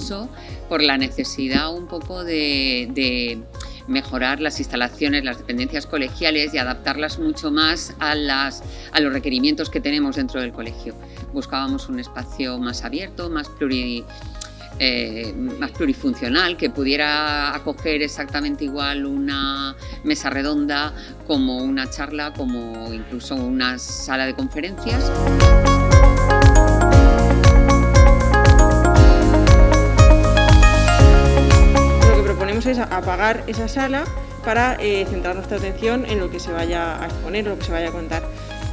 curso por la necesidad un poco de mejorar las instalaciones, las dependencias colegiales y adaptarlas mucho más a los requerimientos que tenemos dentro del colegio. Buscábamos un espacio más abierto, más plurifuncional, que pudiera acoger exactamente igual una mesa redonda como una charla, como incluso una sala de conferencias. Lo que proponemos es apagar esa sala para centrar nuestra atención en lo que se vaya a exponer, lo que se vaya a contar.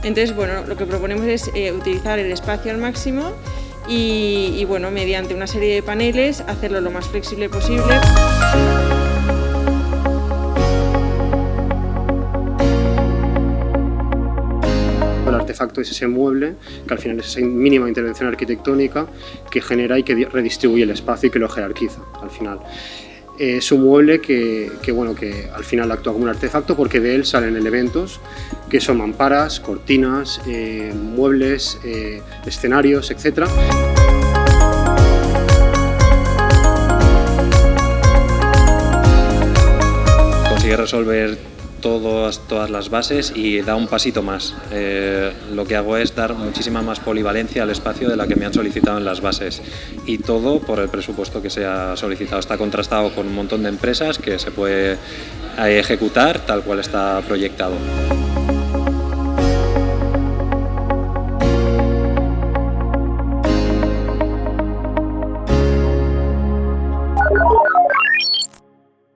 Entonces, bueno, lo que proponemos es utilizar el espacio al máximo y bueno, mediante una serie de paneles, hacerlo lo más flexible posible. El artefacto es ese mueble, que al final es esa mínima intervención arquitectónica que genera y que redistribuye el espacio y que lo jerarquiza al final. Es un mueble que al final actúa como un artefacto porque de él salen elementos que son mamparas, cortinas, muebles, escenarios, etc. Consigue resolver todas las bases y da un pasito más. Lo que hago es dar muchísima más polivalencia al espacio de la que me han solicitado en las bases, y todo por el presupuesto que se ha solicitado. Está contrastado con un montón de empresas que se puede ejecutar tal cual está proyectado.